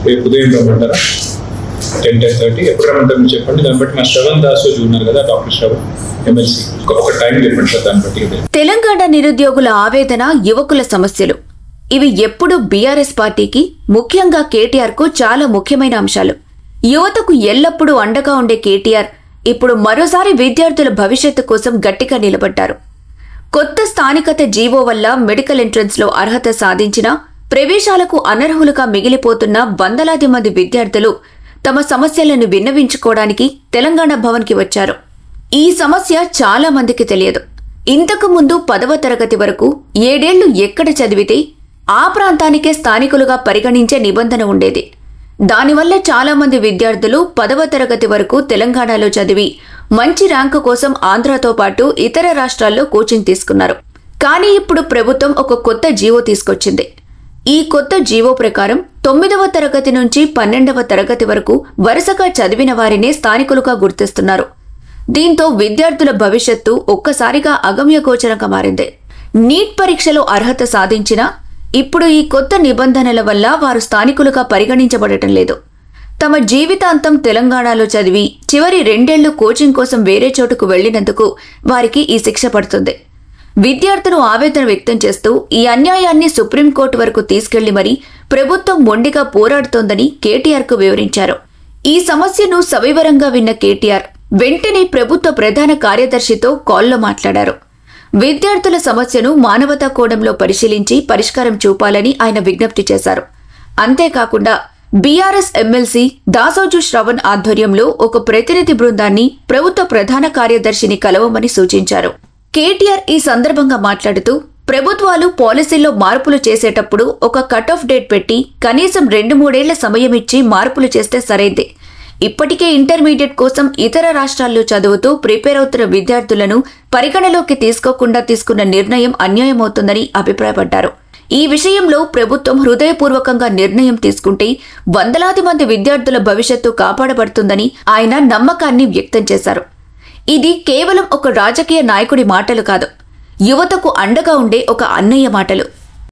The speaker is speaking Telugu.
రేపు ఉదయం రమ్మంటారా? 10:30 ఎప్పుడు రమ్మంటారు మీరు చెప్పండి. దాన్ని బట్టి మా శ్రవణ్ దాస్ ఉన్నారు కదా, డాక్టర్ శ్రవణ్ ఎమ్మెల్సీ, ఒక టైం చెప్పండి సార్. దాన్ని బట్టి తెలంగాణ నిరుద్యోగుల ఆవేదన, యువకుల సమస్యలు ఇవి ఎప్పుడూ బీఆర్ఎస్ పార్టీకి, ముఖ్యంగా కేటీఆర్ కు చాలా ముఖ్యమైన అంశాలు. యువతకు ఎల్లప్పుడూ అండగా ఉండే కేటీఆర్ ఇప్పుడు మరోసారి విద్యార్థుల భవిష్యత్తు కోసం గట్టిగా నిలబడ్డారు. కొత్త స్థానికత జీవో వల్ల మెడికల్ ఎంట్రన్స్ లో అర్హత సాధించిన ప్రవేశాలకు అనర్హులుగా మిగిలిపోతున్న వందలాది మంది విద్యార్థులు తమ సమస్యలను విన్నవించుకోవడానికి తెలంగాణ భవన్ కి వచ్చారు. ఈ సమస్య చాలా మందికి తెలియదు. ఇంతకు ముందు 10వ తరగతి వరకు 7 ఏళ్లు ఎక్కడ చదివితే ఆ ప్రాంతానికే స్థానికులుగా పరిగణించే నిబంధన ఉండేది. దానివల్ల చాలా మంది విద్యార్థులు 10వ తరగతి వరకు తెలంగాణలో చదివి మంచి ర్యాంకు కోసం ఆంధ్రాతో పాటు ఇతర రాష్ట్రాల్లో కోచింగ్ తీసుకున్నారు. కానీ ఇప్పుడు ప్రభుత్వం ఒక కొత్త జీవో తీసుకొచ్చింది. ఈ కొత్త జీవో ప్రకారం 9వ తరగతి నుంచి 12వ తరగతి వరకు వరుసగా చదివిన వారినే స్థానికులుగా గుర్తిస్తున్నారు. దీంతో విద్యార్థుల భవిష్యత్తు ఒక్కసారిగా అగమ్యగోచరంగా మారింది. నీట్ పరీక్షలో అర్హత సాధించినా ఇప్పుడు ఈ కొత్త నిబంధనల వల్ల వారు స్థానికులుగా పరిగణించబడటం లేదు. తమ జీవితాంతం తెలంగాణలో చదివి చివరి 2 ఏళ్లు కోచింగ్ కోసం వేరే చోటుకు వెళ్లినందుకు వారికి ఈ శిక్ష పడుతుంది. విద్యార్థులు ఆవేదన వ్యక్తం చేస్తూ ఈ అన్యాయాన్ని సుప్రీంకోర్టు వరకు తీసుకెళ్లి మరీ ప్రభుత్వం మొండిగా పోరాడుతోందని కేటీఆర్ కు వివరించారు. ఈ సమస్యను సవివరంగా విన్న కేటీఆర్ వెంటనే ప్రభుత్వ ప్రధాన కార్యదర్శితో కాల్లో మాట్లాడారు. విద్యార్థుల సమస్యను మానవతా కోణంలో పరిశీలించి పరిష్కారం చూపాలని ఆయన విజ్ఞప్తి చేశారు. అంతేకాకుండా బీఆర్ఎస్ ఎమ్మెల్సీ దాసోజు శ్రవణ్ ఆధ్వర్యంలో ఒక ప్రతినిధి బృందాన్ని ప్రభుత్వ ప్రధాన కార్యదర్శిని కలవమని సూచించారు. కేటీఆర్ ఈ సందర్భంగా మాట్లాడుతూ ప్రభుత్వాలు పాలసీల్లో మార్పులు చేసేటప్పుడు ఒక కట్ ఆఫ్ డేట్ పెట్టి కనీసం 2-3 ఏళ్ల సమయం ఇచ్చి మార్పులు చేస్తే సరైంది. ఇప్పటికే ఇంటర్మీడియట్ కోసం ఇతర రాష్ట్రాల్లో చదువుతూ ప్రిపేర్ అవుతున్న విద్యార్థులను పరిగణలోకి తీసుకోకుండా తీసుకున్న నిర్ణయం అన్యాయమవుతుందని అభిప్రాయపడ్డారు. ఈ విషయంలో ప్రభుత్వం హృదయపూర్వకంగా నిర్ణయం తీసుకుంటే వందలాది మంది విద్యార్థుల భవిష్యత్తు కాపాడబడుతుందని ఆయన నమ్మకాన్ని వ్యక్తం చేశారు. ఇది కేవలం ఒక రాజకీయ నాయకుడి మాటలు కాదు, యువతకు అండగా ఉండే ఒక అన్నయ్య మాటలు.